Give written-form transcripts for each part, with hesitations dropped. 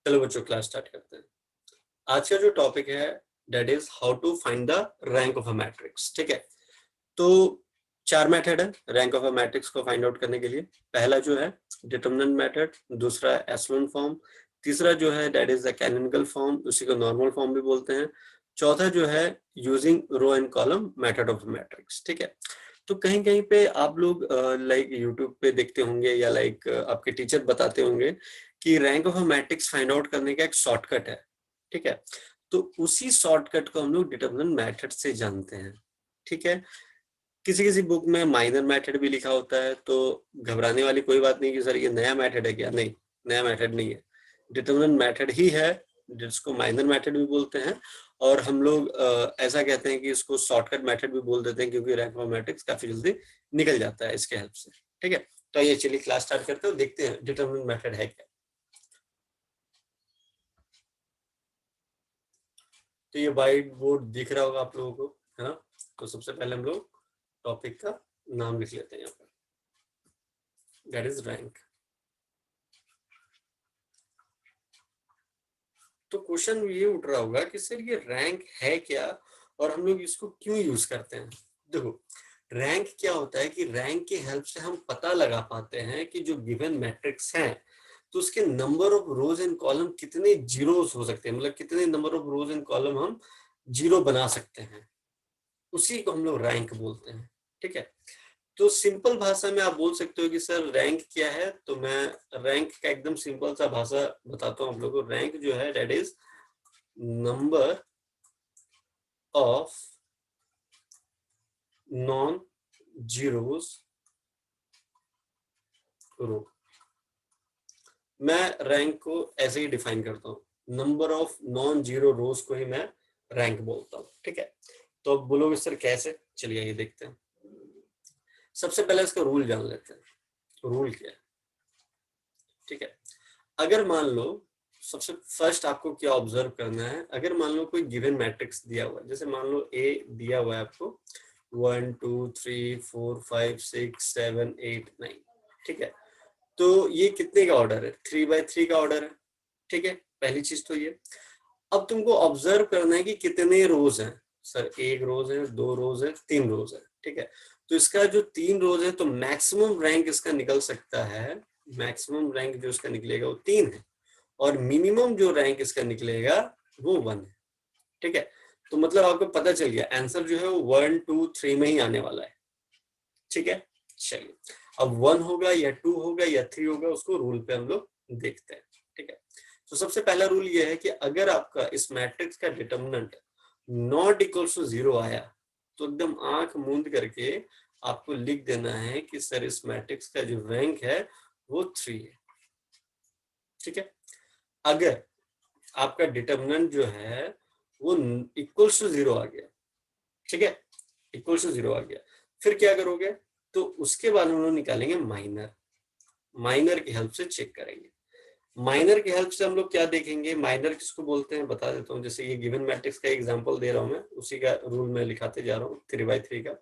चलो बच्चों class start करते हैं। आज का जो टॉपिक है that is how to find the rank of a matrix. ठीक है, तो 4 मेथड है रैंक ऑफ अ मैट्रिक्स को फाइंड आउट करने के लिए। पहला जो है डिटरमिनेंट मेथड, दूसरा है एशेलोन फॉर्म, तीसरा जो है that is the canonical form, उसी को नॉर्मल फॉर्म भी बोलते हैं, चौथा जो है using row and column method of matrix. ठीक है, तो कहीं कहीं पे आप लोग लाइक यूट्यूब पे देखते होंगे या लाइक आपके टीचर बताते होंगे कि rank of a matrix find out करने का एक शॉर्टकट है। ठीक है, तो उसी शॉर्टकट को हम लोग डिटरमिनेंट मेथड से जानते हैं। ठीक है, किसी किसी बुक में माइनर मेथड भी लिखा होता है, तो घबराने वाली कोई बात नहीं कि सर ये नया मेथड है क्या। नहीं, नया मेथड नहीं है, डिटरमिनेंट मेथड ही है, जिसको माइनर मेथड भी बोलते हैं। और हम लोग ऐसा कहते हैं कि इसको शॉर्टकट मेथड भी बोल देते हैं, क्योंकि रैंक ऑफ मैट्रिक्स काफी जल्दी निकल जाता है इसके हेल्प से। ठीक है, तो ये चलिए क्लास स्टार्ट करते हैं, देखते हैं डिटरमिनेंट मेथड है क्या। तो ये व्हाइट बोर्ड दिख रहा होगा आप लोगों को, है ना। तो सबसे पहले हम लोग टॉपिक का नाम लिख लेते हैं यहाँ पर, दैट इज रैंक। तो क्वेश्चन ये उठ रहा होगा कि सर ये रैंक है क्या और हम लोग इसको क्यों यूज करते हैं। देखो, रैंक क्या होता है कि रैंक की हेल्प से हम पता लगा पाते हैं कि जो गिवन मैट्रिक्स है तो उसके number of rose and column कितने जीरोस हो सकते हैं, मतलब कितने number of rose and column हम जीरो बना सकते हैं, उसी को हम लोग रैंक बोलते हैं। ठीक है, तो सिंपल भाषा में आप बोल सकते हो कि सर रैंक क्या है, तो मैं रैंक का एकदम सिंपल सा भाषा बताता हूँ आप लोगों को। रैंक जो है that is number of non zeros row. मैं रैंक को ऐसे ही डिफाइन करता हूँ, number of non zero rows को ही मैं रैंक बोलता हूँ। ठीक है, तो अब बोलोगे सर कैसे, चलिए ये देखते हैं। सबसे पहले इसका रूल जान लेते हैं। रूल क्या है, ठीक है। अगर मान लो, सबसे फर्स्ट आपको क्या ऑब्जर्व करना है, अगर मान लो कोई गिवन मैट्रिक्स दिया हुआ है, जैसे मान लो ए दिया हुआ है आपको 1 2 3 4 5 6 7 8 9। ठीक है, तो ये कितने का ऑर्डर है, 3x3 का ऑर्डर है। ठीक है, पहली चीज तो ये। अब तुमको ऑब्जर्व करना है कि कितने रोज हैं। सर एक रोज है, दो रोज है, तीन रोज है। ठीक है, तो इसका जो 3 रोज है तो मैक्सिमम रैंक इसका निकल सकता है, मैक्सिमम रैंक जो इसका निकलेगा वो 3 है, और मिनिमम जो रैंक इसका निकलेगा वो 1 है। ठीक है, तो मतलब आपको पता चल गया आंसर जो है वो 1 2 3 में ही आने वाला है। ठीक है, चलिए अब 1 होगा या 2 होगा या 3 होगा, उसको रूल पे हम लोग देखते हैं। ठीक है, तो सबसे पहला रूल ये है कि अगर आपका इस मैट्रिक्स का डिटर्मिनेंट नॉट इक्वल्स टू 0 आया तो एकदम आंख मूंद करके आपको लिख देना है कि सर इस मैट्रिक्स का जो रैंक है वो 3 है। ठीक है, अगर आपका डिटर्मिनेंट जो है वो इक्वल्स टू 0 आ गया, ठीक है, इक्वल्स टू 0 आ गया, फिर क्या करोगे, तो उसके बाद हम लोग निकालेंगे माइनर। माइनर की हेल्प से चेक करेंगे। माइनर की हेल्प से हम लोग क्या देखेंगे, माइनर किसको बोलते हैं बता देता हूँ। जैसे ये गिवन मैट्रिक्स का एग्जांपल दे रहा हूँ मैं, उसी का रूल में लिखाते जा रहा हूँ 3x3 का।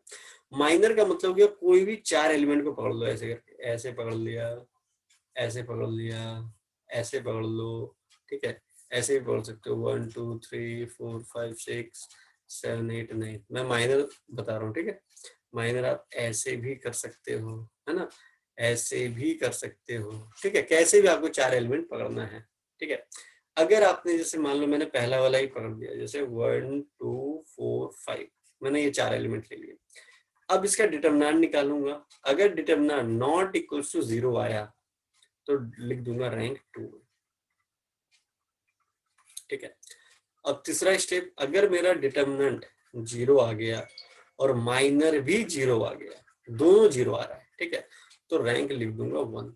माइनर का मतलब क्या, कोई भी 4 एलिमेंट को पकड़ लो ऐसे करके, ऐसे पकड़ लिया, ऐसे पकड़ लिया, ऐसे पकड़ लो। ठीक है, ऐसे भी पकड़ सकते हो 1 2 3 4 5 6 7 8 9। मैं माइनर बता रहा हूँ। ठीक है, माइनर आप ऐसे भी कर सकते हो, है ना, ऐसे भी कर सकते हो। ठीक है, कैसे भी आपको 4 एलिमेंट पकड़ना है। ठीक है, अगर आपने जैसे मान लो मैंने पहला वाला ही पकड़ लिया, जैसे 1 2 4 5, मैंने ये 4 एलिमेंट ले लिए। अब इसका डिटरमिनेंट निकालूंगा। अगर डिटरमिनेंट नॉट इक्वल टू 0 आया तो लिख दूंगा रैंक 2। ठीक है, अब तीसरा स्टेप, अगर मेरा डिटरमिनेंट 0 आ गया और माइनर भी 0 आ गया, दोनों 0 आ रहा है, ठीक है, तो रैंक लिख दूंगा 1।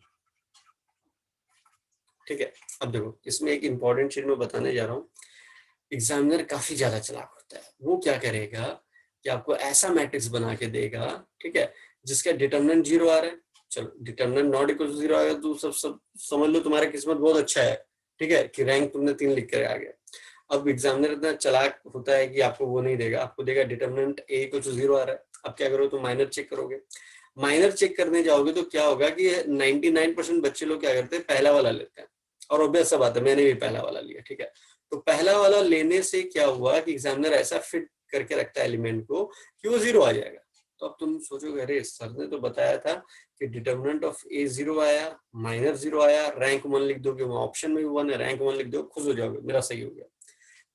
ठीक है, अब देखो इसमें एक इंपॉर्टेंट चीज मैं बताने जा रहा हूँ। एग्जामिनर काफी ज्यादा चालाक होता है, वो क्या करेगा कि आपको ऐसा मैट्रिक्स बना के देगा, ठीक है, जिसका डिटरमिनेंट 0 आ रहा है। चलो डिटरमिनेंट नॉट इक्वल टू 0 आएगा तो सब समझ लो तुम्हारा किस्मत बहुत अच्छा है। ठीक है, कि रैंक तुमने 3 लिख कर आ गया। अब एग्जामिनर इतना चालाक होता है कि आपको वो नहीं देगा, आपको देगा डिटरमिनेंट ए इक्वल टू 0 आ रहा है। अब क्या करोगे, तो माइनर चेक करोगे। माइनर चेक करने जाओगे तो क्या होगा कि 99% बच्चे लोग क्या करते हैं, पहला वाला लेते हैं और ऑब्वियस सा बात है मैंने भी पहला वाला लिया, ठीक है। तो पहला वाला लेने से क्या हुआ कि एग्जामिनर ऐसा फिट करके रखता है एलिमेंट को कि वो 0 आ जाएगा। तो अब तुम सोचोगे अरे सर ने तो बताया था कि डिटर्मिनेंट ऑफ ए 0 आया, माइनर 0 आया, रैंक 1 लिख दोगे, वहां ऑप्शन में भी 1 है, रैंक 1 लिख दो, खुश हो जाओगे, मेरा सही हो गया।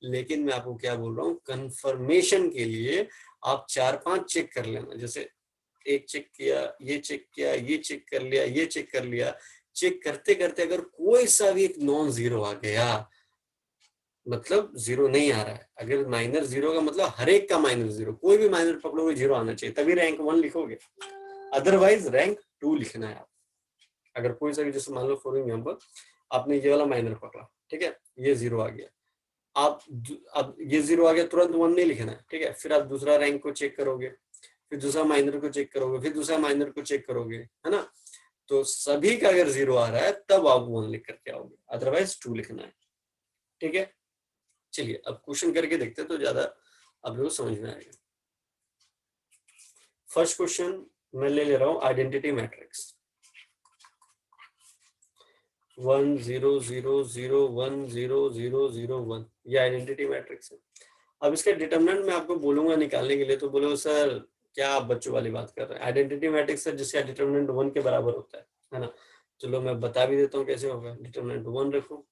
लेकिन मैं आपको क्या बोल रहा हूँ, कंफर्मेशन के लिए आप 4-5 चेक कर लेना। जैसे एक चेक किया, ये चेक किया, ये चेक कर लिया, ये चेक कर लिया, चेक करते करते अगर कोई सा भी एक नॉन जीरो आ गया, मतलब 0 नहीं आ रहा है, अगर माइनर 0 का मतलब हर एक का माइनर 0, कोई भी माइनर पकड़ोगे 0 आना चाहिए, तभी रैंक 1 लिखोगे, अदरवाइज रैंक 2 लिखना है आप। अगर कोई सा भी, जैसे मान लो फॉर एग्जांपल आपने ये वाला माइनर पकड़ा, ठीक है, ये 0 आ गया, आप अब ये 0 आ गया तुरंत 1 नहीं लिखना है, ठीक है, फिर आप दूसरा रैंक को चेक करोगे, फिर दूसरा माइनर को चेक करोगे, फिर दूसरा माइनर को चेक करोगे, है ना। तो सभी का अगर 0 आ रहा है तब आप 1 लिख करके आओगे, अदरवाइज 2 लिखना है, ठीक है। चलिए अब क्वेश्चन करके देखते हैं तो ज्यादा आप लोगों को समझ में आएगा। फर्स्ट क्वेश्चन मैं ले रहा हूं आइडेंटिटी मैट्रिक्स 1 0 0 0 1 0 0 0 1, ये आइडेंटिटी मैट्रिक्स है। अब इसका डिटरमिनेंट मैं आपको बोलूंगा निकालने के लिए, तो बोलो सर क्या आप बच्चों वाली बात कर रहे हैं, आइडेंटिटी मैट्रिक्स है जिसका डिटरमिनेंट 1 के बराबर होता है ना। चलो मैं बता भी देता हूँ कैसे होगा। डिटरमिनेंट 1 रखो,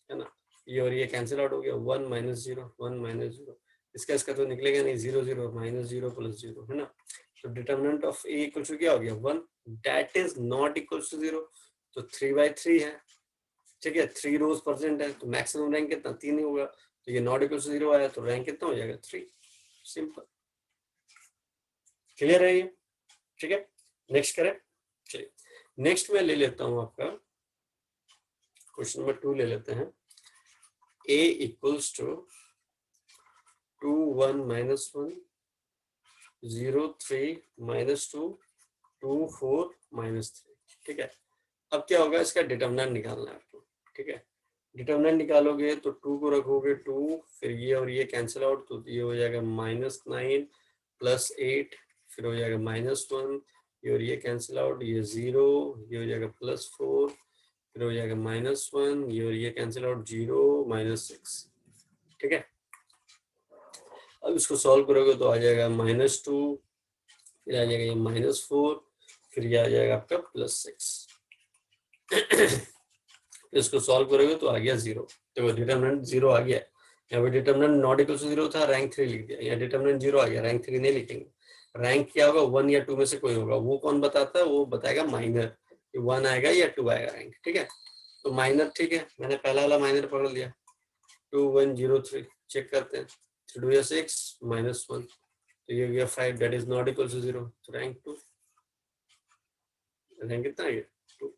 है ना, ये और ये कैंसिल आउट हो गया, 1 माइनस 0 1 माइनस 0, इसका तो निकलेगा नहीं, 0 0 माइनस 0 प्लस 0, है ना। तो determinant of A equal to क्या हो गया 1, that is not equal to 0, तो 3/3 है, ठीक है, 3 रोज प्रेजेंट है, तो मैक्सिमम रैंक कितना 3 ही होगा, तो ये नॉट इक्वल टू 0 आया, तो रैंक कितना हो जाएगा 3, सिंपल, क्लियर है ये, ठीक है। नेक्स्ट करें, चलिए नेक्स्ट मैं ले लेता हूं आपका क्वेश्चन नंबर 2 ले लेते हैं। a equals to 2 1 minus 1 0 3 minus 2 2 4 minus 3, ठीक है। अब क्या होगा, इसका डिटरमिनेंट निकालना है आपको, ठीक है। डिटरमिनेंट निकालोगे तो 2 को रखोगे 2, फिर ये और ये कैंसिल आउट, तो ये हो जाएगा -9 प्लस 8, फिर हो जाएगा -1, ये और ये कैंसिल आउट, ये 0, ये हो जाएगा +4, फिर हो जाएगा -1, ये और ये कैंसिल आउट 0 -6, ठीक है। अब इसको सॉल्व करोगे तो आ जाएगा -2, फिर आ जाएगा ये -4, फिर ये आ जाएगा आपका +6। इसको सॉल्व करोगे तो आ गया 0। देखो डिटरमिनेंट 0 आ गया, यहाँ पे डिटरमिनेंट नॉट इक्वल टू 0 था, रैंक 3 लिख दिया, यहाँ डिटरमिनेंट 0 आ गया, रैंक 3 नहीं लिखेंगे। रैंक क्या होगा 1 या 2 में से कोई होगा, वो कौन बताता है, वो बताएगा माइनर, 1 आएगा या 2 आएगा रैंक, ठीक है। तो माइनर, ठीक है, मैंने पहला वाला माइनर पकड़ लिया, 2 1 0 3, चेक करते हैं, 3 2 6 -1, तो ये हो गया 5, that is not equal to 0, तो रैंक 2, रैंक कितना आ गया 2,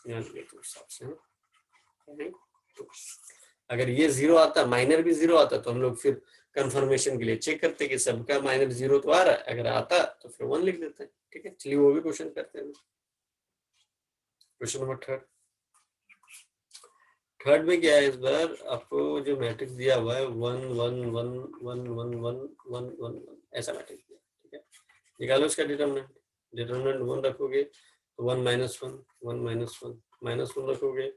यहाँ लिखा तो हिसाब से रैंक 2। अगर ये 0 आता, माइनर भी 0 आता, तो हम लोग फिर कंफर्मेशन के लिए चेक करते कि सबका माइनर 0 तो आ रहा है, अगर आता तो फिर 1 लिख देते हैं, ठीक है। चलिए वो भी क्वेश्चन करते हैं। क्वेश्चन नंबर थर्ड में क्या है, इस बार आपको जो मैट्रिक्स दिया हुआ है 1 1 1 1 1 1 1 1 1, ऐसा मैट्रिक्स दिया, ठीक है। निकालो इसका डिटरमिनेंट, डिटरमिनेंट 1 रखोगे तो 1 -1 1 -1 -1 रखोगे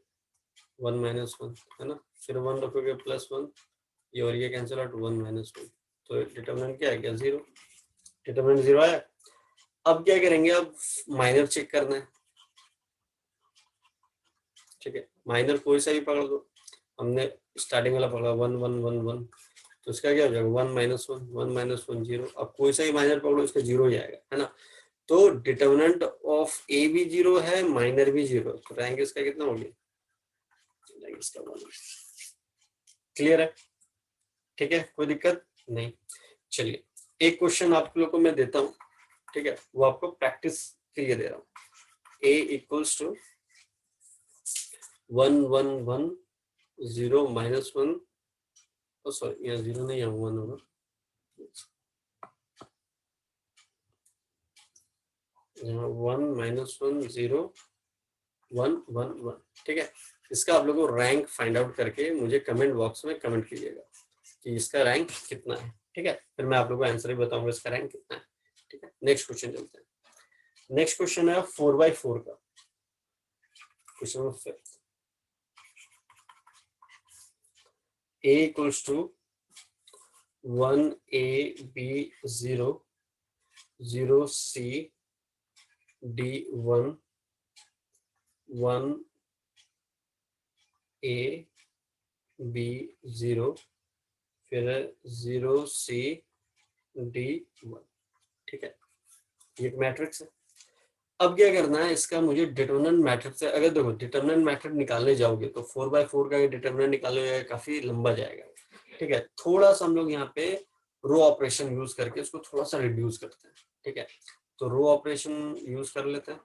1 -1, है ना, फिर 1 रखोगे +1, ये और ये कैंसिल आउट 1 -1, तो डिटरमिनेंट क्या है क्या 0, डिटरमिनेंट 0 आया। अब क्या करेंगे, अब माइनर चेक करना है, ठीक है। माइनर कोई सा भी पकड़ दो, हमने स्टार्टिंग वाला पकड़ा 1 1 1 1, तो इसका क्या हो जाएगा 1 -1 1 -1 0, अब कोई सा ही माइनर पकड़ो इसका 0 ही आएगा, है ना। तो डिटरमिनेंट ऑफ ए भी 0 है, माइनर भी 0, तो रैंक इसका कितना हो गया, इसका 1, क्लियर है, ठीक है, कोई दिक्कत नहीं। चलिए एक क्वेश्चन आप लोग को मैं देता हूं, ठीक है, वो आपको प्रैक्टिस के लिए दे रहा हूं। a इक्वल्स टू 1 1 1 0 -1, सॉरी यहाँ 0 नहीं है 1 होगा, 1 -1 0 1 1 1, ठीक है। इसका आप लोगों को रैंक फाइंड आउट करके मुझे कमेंट बॉक्स में कमेंट कीजिएगा कि इसका रैंक कितना है, ठीक है। फिर मैं आप लोगों को आंसर भी बताऊंगा इसका रैंक कितना है, ठीक है। नेक्स्ट क्वेश्चन चलते हैं। नेक्स्ट क्वेश्चन है 4/4 का, question number 5। A equals to 1A B 0 0 C D 1 1 A B 0 फिर 0 C D 1। ठीक है, ये एक मैट्रिक्स है। अब क्या करना है, इसका मुझे डिटरमिनेंट मेथड से, अगर देखो डिटरमिनेंट मेथड निकालने जाओगे तो 4/4 का डिटरमिनेंट निकालने जाएगा, काफी लंबा जाएगा। ठीक है, थोड़ा सा हम लोग यहाँ पे रो ऑपरेशन यूज करके उसको थोड़ा सा रिड्यूस करते हैं। ठीक है, तो रो ऑपरेशन यूज कर लेते हैं।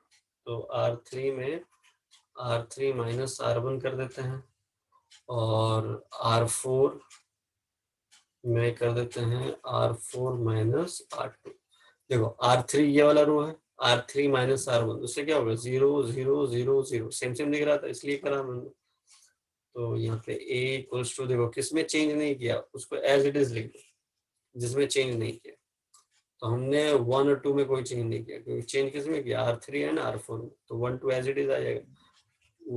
तो R3 में R3 माइनस R1 कर देते हैं और R4 में कर देते हैं R4 माइनस R2। देखो R3 ये वाला रो है, R3 माइनस R1, उससे क्या होगा 0 0 0 0, सेम सेम दिख रहा था इसलिए करा मैंने। तो यहाँ पे A इक्वल्स टू, देखो किसमें चेंज नहीं किया, उसको एज इट इज लिख दो, जिसमें चेंज नहीं किया। तो हमने 1 और 2 में कोई चेंज नहीं किया, क्योंकि चेंज किसमें किया, R3 एंड R4 में। तो 1 2 एज इट इज आ जाएगा।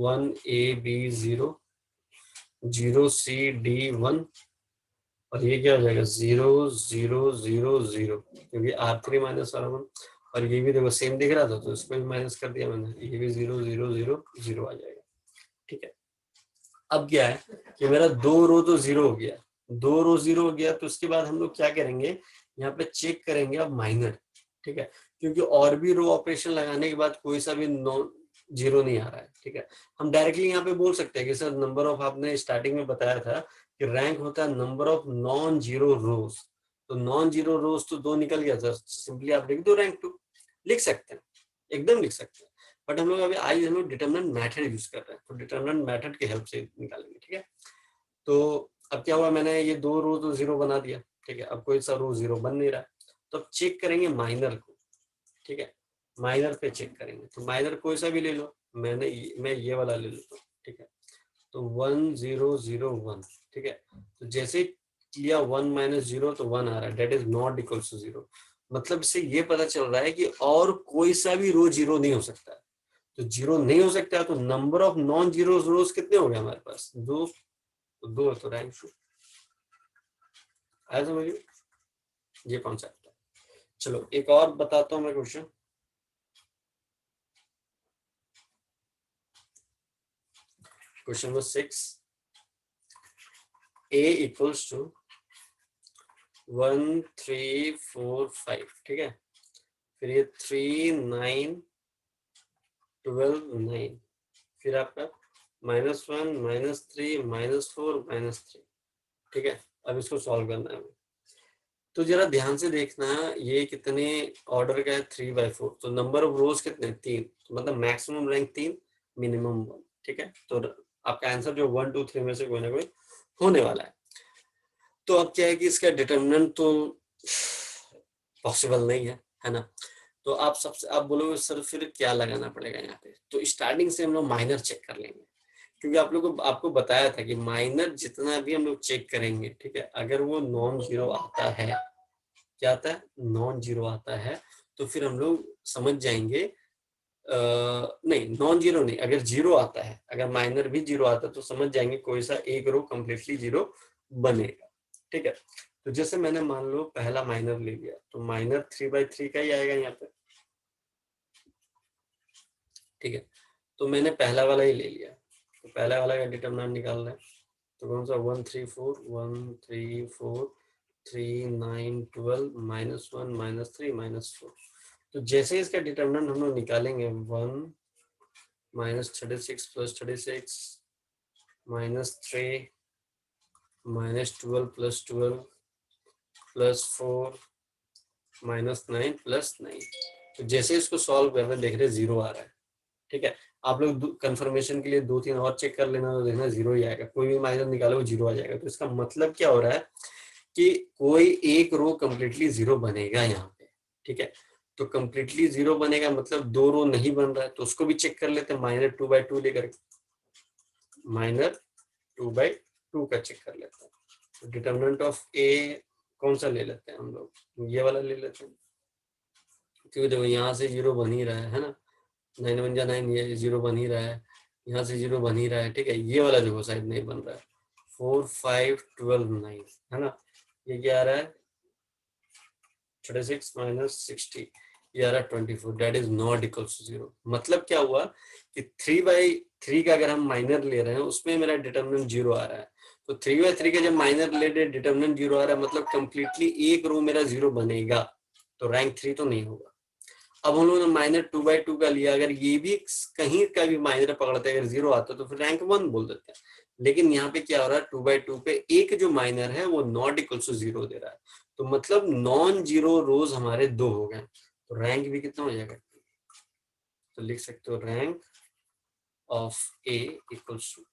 1 A B 0 0 C D 1 और ये क्या हो जाएगा 0 0 0 0, क्योंकि R3 माइनस R1, और ये भी देखो सेम दिख रहा था तो इसको भी माइनस कर दिया मैंने, ये भी 0 0 0 0 आ जाएगा। ठीक है, अब क्या है कि मेरा 2 रो तो 0 हो गया, 2 रो 0 हो गया, तो उसके बाद हम लोग क्या करेंगे, यहाँ पे चेक करेंगे अब माइनर। ठीक है, क्योंकि और भी रो ऑपरेशन लगाने के बाद कोई सा भी नॉन जीरो नहीं आ रहा है। ठीक है, हम डायरेक्टली यहाँ पे बोल सकते हैं कि सर नंबर ऑफ, आपने स्टार्टिंग में बताया था कि रैंक होता है नंबर ऑफ नॉन जीरो रोज, तो नॉन जीरो रोज तो 2 निकल गया सर, सिंपली आप लिख दो रैंक 2, लिख सकते हैं, एकदम लिख सकते हैं। बट हम लोग अभी आज हम लोग डिटरमिनेंट मेथड यूज कर रहे हैं, तो डिटरमिनेंट मेथड की हेल्प से निकालेंगे। ठीक है, तो अब क्या हुआ, मैंने ये 2 रो तो 0 बना दिया। ठीक है, अब कोई सा रो 0 बन नहीं रहा, तो अब चेक करेंगे माइनर को। ठीक है, माइनर पे चेक करेंगे, तो माइनर कोई सा भी ले लो, मैं ये वाला ले लेता हूँ। ठीक है, तो 1 0 0 1। ठीक है, तो जैसे किया 1 माइनस 0 तो 1 आ रहा है, det is not equal to 0। मतलब इससे ये पता चल रहा है कि और कोई सा भी रो 0 नहीं हो सकता। तो 0 नहीं हो सकता, तो नंबर ऑफ नॉन जीरो रोज कितने हो गए हमारे पास, 2। तो 2 है, तो रैंक 2 आया समझिए, ये कॉन्सेप्ट है। चलो एक और बताता हूँ मैं question. Question number 6, A equals टू 1 3 4 5। ठीक है, फिर ये 3 9 12 9, फिर आपका -1 -3 -4 -3। ठीक है, अब इसको सॉल्व करना है। तो जरा ध्यान से देखना, ये कितने ऑर्डर का है, 3/4, तो नंबर ऑफ रोज कितने, 3, तो मतलब मैक्सिमम रैंक 3, मिनिमम 1। ठीक है, तो आपका आंसर जो 1 2 3 में से कोई ना कोई होने वाला है। तो अब क्या है कि इसका डिटरमिनेंट तो पॉसिबल नहीं है ना। तो आप बोलोगे सर फिर क्या लगाना पड़ेगा यहाँ पे, तो स्टार्टिंग से हम लोग माइनर चेक कर लेंगे, क्योंकि आप लोग को आपको बताया था कि माइनर जितना भी हम लोग चेक करेंगे, ठीक है, अगर वो नॉन जीरो आता है, क्या आता है, नॉन जीरो आता है, तो फिर हम लोग समझ जाएंगे, नहीं नॉन जीरो नहीं, अगर जीरो आता है, अगर माइनर भी जीरो आता है तो समझ जाएंगे कोई सा एक रो कम्प्लीटली जीरो बनेगा। ठीक है, तो जैसे मैंने मान लो पहला माइनर ले लिया, तो माइनर 3/3 का ही आएगा यहाँ पे। ठीक है, तो मैंने पहला वाला ही ले लिया, तो पहला वाला का डिटरमिनेंट निकालना है, तो कौन सा 1 3 4 1 3 4 3 9 12 -1 -3 -4। तो जैसे इसका डिटरमिनेंट हम लोग निकालेंगे, 1 -36 + 36 -3 -12 + 12 +4 -9 + 9। तो जैसे इसको सॉल्व कर रहे हैं, देख रहे 0 आ रहा है। ठीक है, आप लोग कंफर्मेशन के लिए 2 3 और चेक कर लेना, तो देखना 0 ही आएगा, कोई भी माइनस निकालो 0 आ जाएगा। तो इसका मतलब क्या हो रहा है कि कोई एक रो कम्प्लीटली 0 बनेगा यहाँ पे। ठीक है, तो कम्प्लीटली 0 बनेगा मतलब 2 रो नहीं बन रहा है, तो उसको भी चेक कर लेते हैं, -2/2 लेकर, -2/2 का चेक कर लेते हैं। तो डिटरमिनेंट ऑफ ए कौन सा ले लेते हैं हम लोग, ये वाला ले लेते हैं, क्योंकि देखो यहाँ से 0 बन ही रहा है ना, 9 1 9, ये 0 बन ही रहा है, यहाँ से 0 बन ही रहा है। ठीक है, ये वाला देखो शायद नहीं बन रहा है, 4 5 12 9 है ना, ये क्या आ रहा है 36 माइनस 60, ये आ रहा है 24, that is not equals to 0। मतलब क्या हुआ कि 3/3 का अगर हम माइनर ले रहे हैं उसमें मेरा डिटरमिनेंट 0 आ रहा है, तो 3/3 का जब माइनर ले रहे डिटरमिनेंट 0 आ रहा है, मतलब कंप्लीटली एक रो मेरा 0 बनेगा, तो रैंक 3 तो नहीं होगा। अब हम लोगों ने माइनर 2/2 का लिया, अगर ये भी कहीं का भी माइनर पकड़ते हैं अगर 0 आता तो फिर रैंक 1 बोल देते हैं। लेकिन यहाँ पे क्या हो रहा है 2/2 पे एक जो माइनर है वो नॉट इक्वल टू 0 दे रहा है, तो मतलब नॉन जीरो रोज हमारे 2 हो गए, तो रैंक भी कितना हो जाएगा, तो लिख सकते हो rank of A equals to.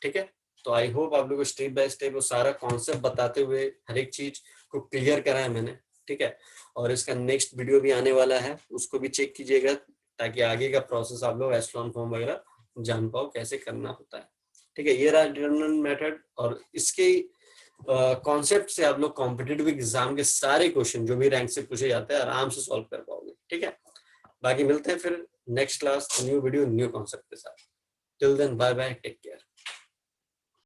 ठीक है, तो आई होप आप लोगों को स्टेप बाय स्टेप वो सारा कॉन्सेप्ट बताते हुए हर एक चीज को क्लियर कराया मैंने। ठीक है, और इसका नेक्स्ट वीडियो भी आने वाला है, उसको भी चेक कीजिएगा ताकि आगे का प्रोसेस आप लोग एस्ट्रॉन फॉर्म वगैरह जान पाओ कैसे करना होता है। ठीक है, ये रहा डिटरमिनेंट मेथड, और इसके कॉन्सेप्ट से आप लोग कॉम्पिटिटिव एग्जाम के सारे क्वेश्चन जो भी रैंक से पूछे जाते हैं आराम से सॉल्व कर पाओगे। ठीक है, बाकी मिलते हैं फिर next class new video new concept के साथ। Till then bye bye, take care.